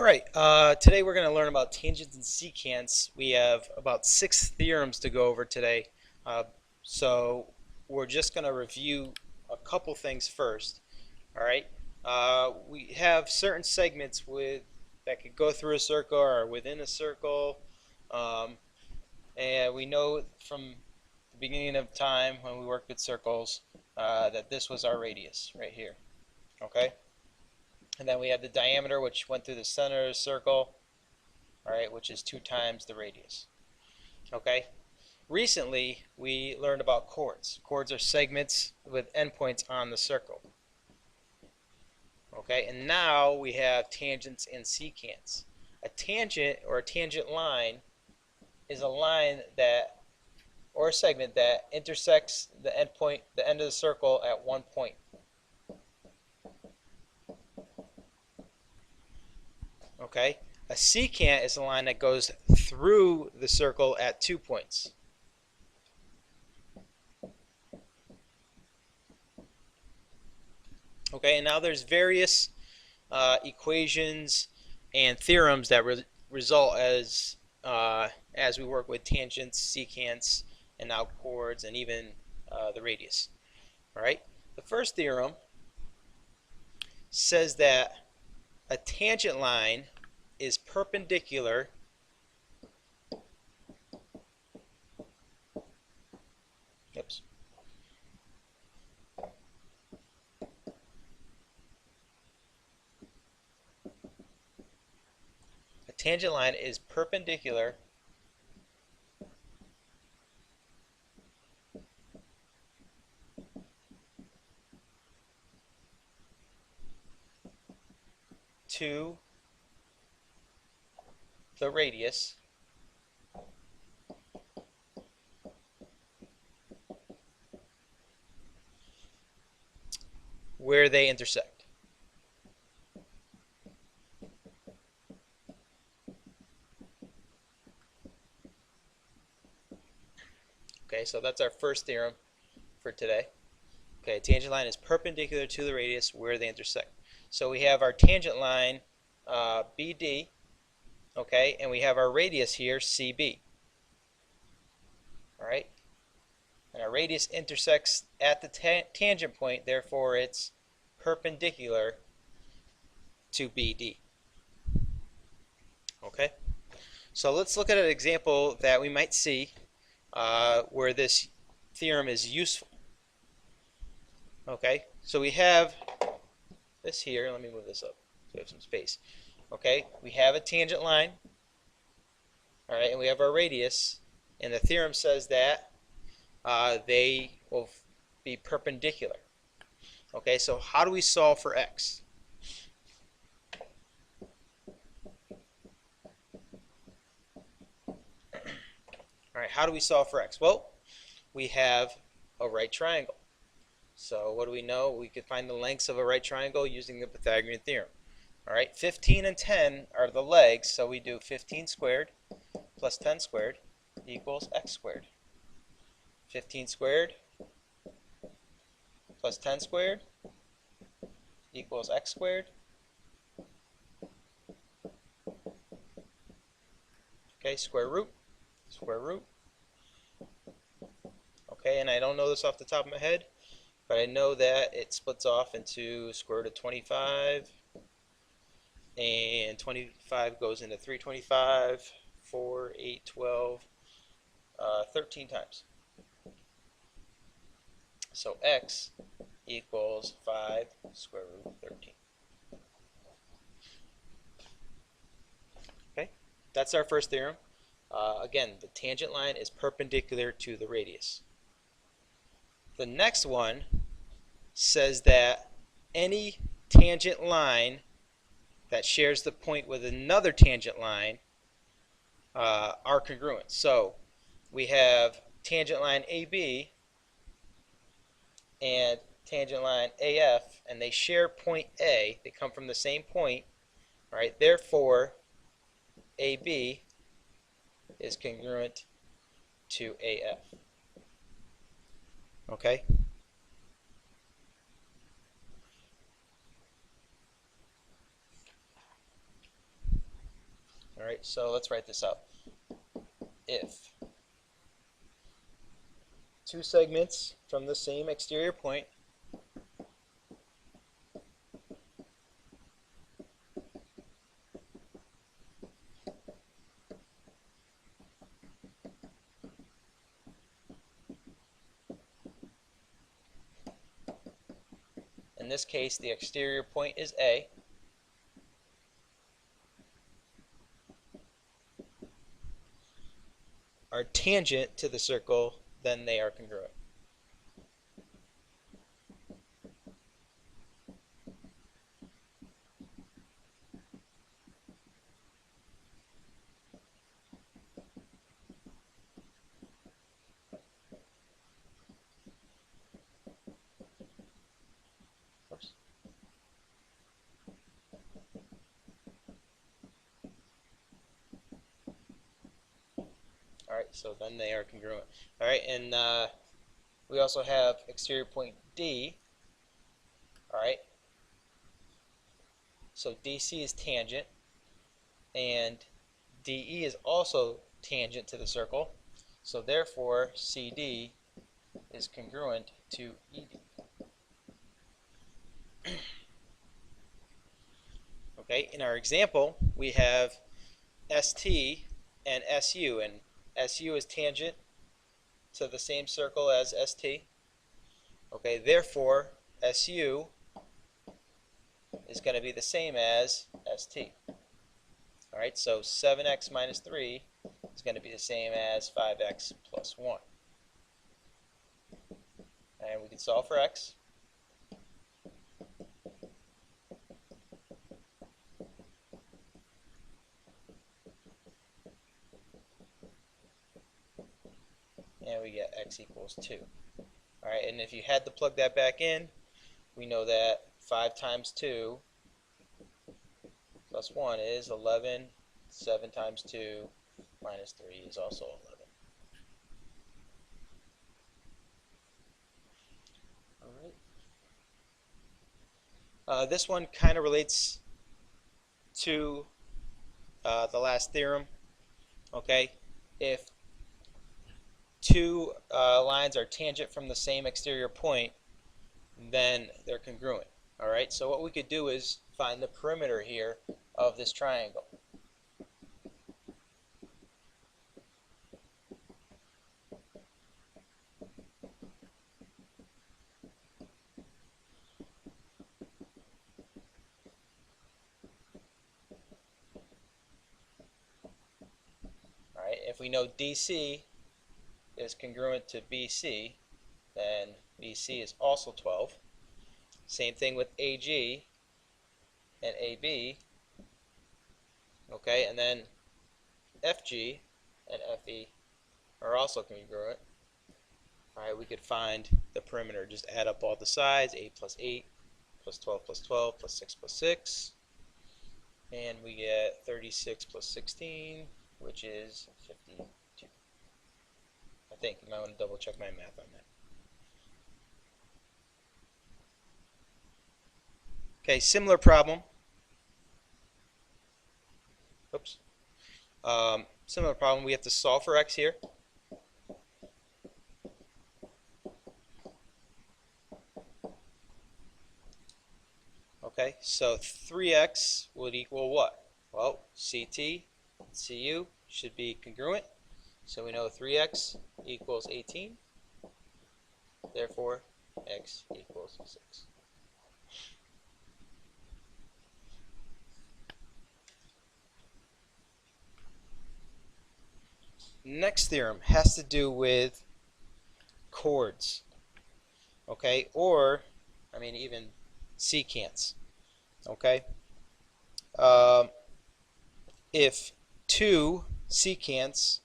Alright, today we're going to learn about tangents and secants. We have about 6 theorems to go over today. So we're just going to review a couple things first. Alright, we have certain segments that could go through a circle or within a circle. And we know from the beginning of time when we worked with circles that this was our radius right here. Okay? And then we have the diameter, which went through the center of the circle, all right, which is 2 times the radius. Okay. Recently, we learned about chords. Chords are segments with endpoints on the circle. Okay, and now we have tangents and secants. A tangent or a tangent line is a line that, or a segment that intersects the endpoint, the end of the circle at one point. Okay, a secant is a line that goes through the circle at 2 points. Okay, and now there's various equations and theorems that result as we work with tangents, secants, and now chords, and even the radius. All right, the first theorem says that a tangent line is perpendicular A tangent line is perpendicular to the radius where they intersect. Okay, so that's our first theorem for today. Okay, a tangent line is perpendicular to the radius where they intersect. So we have our tangent line BD, okay, and we have our radius here CB. All right, and our radius intersects at the tangent point, therefore it's perpendicular to BD. Okay, so let's look at an example that we might see where this theorem is useful. Okay, so we have this here. Let me move this up so we have some space. Okay, we have a tangent line. All right, and we have our radius, and the theorem says that they will be perpendicular. Okay, so how do we solve for x? All right, how do we solve for x? Well, we have a right triangle. So what do we know? We could find the lengths of a right triangle using the Pythagorean theorem. All right, 15 and 10 are the legs, so we do 15 squared plus 10 squared equals x squared. 15 squared plus 10 squared equals x squared. Okay, square root. Okay, and I don't know this off the top of my head, but I know that it splits off into square root of 25, and 25 goes into 325, 4, 8, 12, 13 times. So x equals 5 square root of 13. Okay, that's our first theorem. Again, the tangent line is perpendicular to the radius. The next one says that any tangent line that shares the point with another tangent line are congruent. So we have tangent line AB and tangent line AF, and they share point A. They come from the same point. All right, therefore AB is congruent to AF. Okay? Alright, so let's write this out. If two segments from the same exterior point in this case the exterior point is A, are tangent to the circle, then they are congruent. Oops. Alright, so then they are congruent. Alright, and we also have exterior point D. Alright, so DC is tangent, and DE is also tangent to the circle, so therefore CD is congruent to ED. Okay, in our example, we have ST and SU, and SU is tangent to the same circle as ST. Okay, therefore SU is going to be the same as ST. Alright, so 7x minus 3 is going to be the same as 5x plus 1. And we can solve for x. And we get x equals 2. Alright, and if you had to plug that back in, we know that 5 times 2 plus 1 is 11. 7 times 2 minus 3 is also 11. Alright. This one kind of relates to the last theorem. Okay, if two lines are tangent from the same exterior point, then they're congruent. Alright, so what we could do is find the perimeter here of this triangle. Alright, if we know DC is congruent to BC, then BC is also 12. Same thing with AG and AB. Okay, and then FG and FE are also congruent. Alright, we could find the perimeter. Just add up all the sides, 8 plus 8 plus 12 plus 12 plus 6 plus 6. And we get 36 plus 16, which is 52. I think you might want to double check my math on that. Okay, similar problem. Oops. Similar problem. We have to solve for x here. Okay, so 3x would equal what? Well, CT and CU should be congruent. So we know 3x equals 18. Therefore, x equals 6. Next theorem has to do with chords. Okay, or, I mean, even secants. Okay, if two secants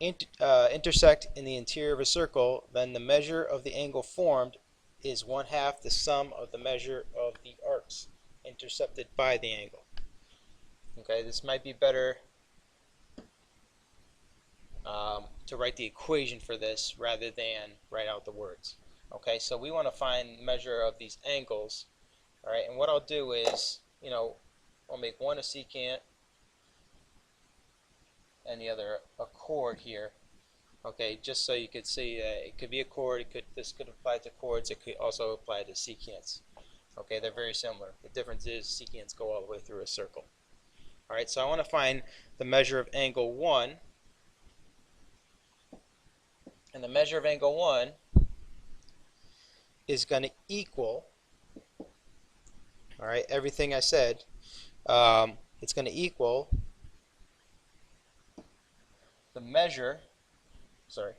intersect in the interior of a circle, then the measure of the angle formed is 1/2 the sum of the measure of the arcs intercepted by the angle. Okay, this might be better to write the equation for this rather than write out the words. Okay, so we want to find the measure of these angles. Alright, and what I'll do is, I'll make one a secant any other a chord here. Okay, just so you could see it could be a chord. This could apply to chords. It could also apply to secants. Okay, they're very similar. The difference is secants go all the way through a circle. All right, so I want to find the measure of angle 1, and the measure of angle 1 is going to equal, all right, everything I said. It's going to equal the measure, sorry,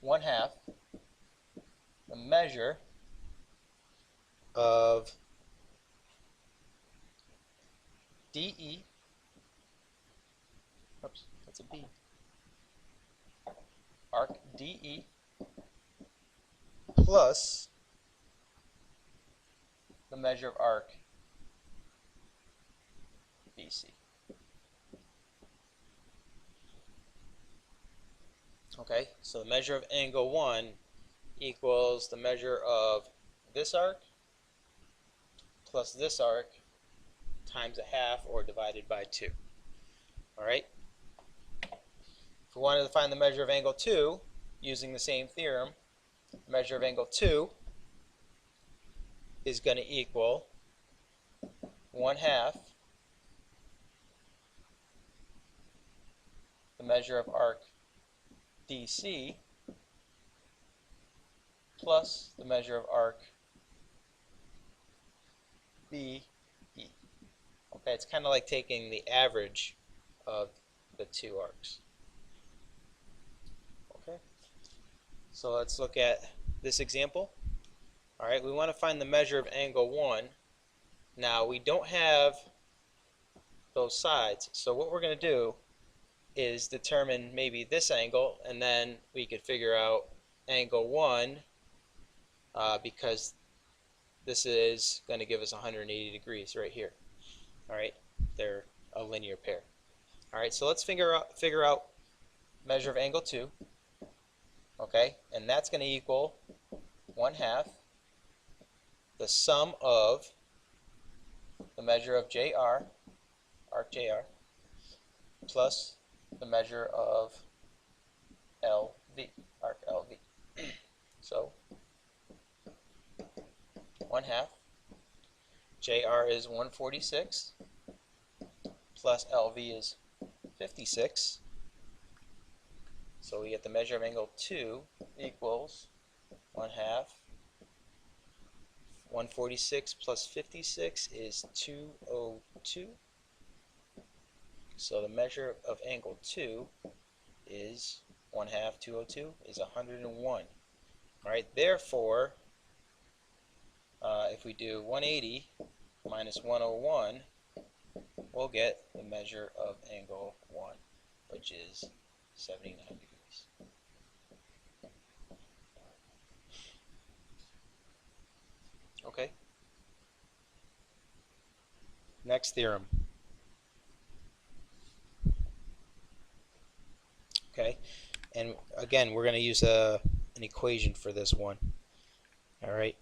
1/2 the measure of DE, oops, that's a B, arc DE plus the measure of arc BC. Okay, so the measure of angle 1 equals the measure of this arc plus this arc times 1/2 or divided by 2. All right. If we wanted to find the measure of angle 2 using the same theorem, the measure of angle 2 is going to equal 1/2 the measure of arc DC plus the measure of arc BE. Okay, it's kind of like taking the average of the two arcs. Okay, so let's look at this example. All right, we want to find the measure of angle 1. Now, we don't have those sides, so what we're going to do is determine maybe this angle, and then we could figure out angle 1 because this is going to give us 180 degrees right here. All right, they're a linear pair. All right, so let's figure out measure of angle 2. Okay, and that's going to equal 1/2 the sum of the measure of JR, arc JR, plus the measure of LV, arc LV. So 1/2 JR is 146 plus LV is 56. So we get the measure of angle 2 equals 1/2. 146 plus 56 is 202. So the measure of angle 2 is 1/2 202 is 101. All right, therefore, if we do 180 minus 101, we'll get the measure of angle 1, which is 79 degrees. Okay. Next theorem. Okay, and again, we're going to use an equation for this one. All right.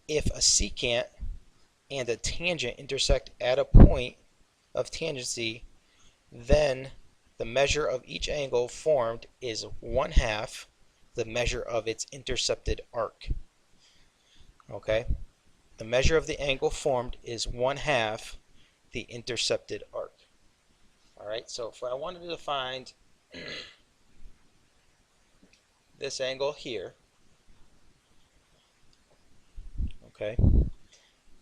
If a secant and a tangent intersect at a point of tangency, then the measure of each angle formed is 1/2 the measure of its intercepted arc. Okay, the measure of the angle formed is 1/2 the intercepted arc. All right, so if I wanted to find this angle here, okay,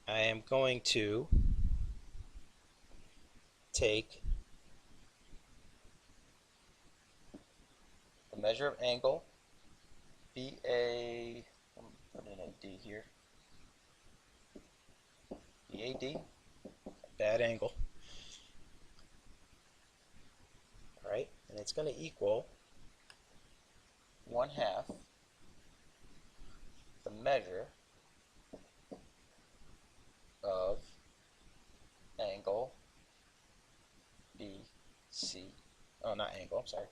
I am going to take the measure of angle BA, I'm putting in a D here, BAD, bad angle. All right, and it's going to equal 1/2 the measure of angle BC, oh, not angle, I'm sorry,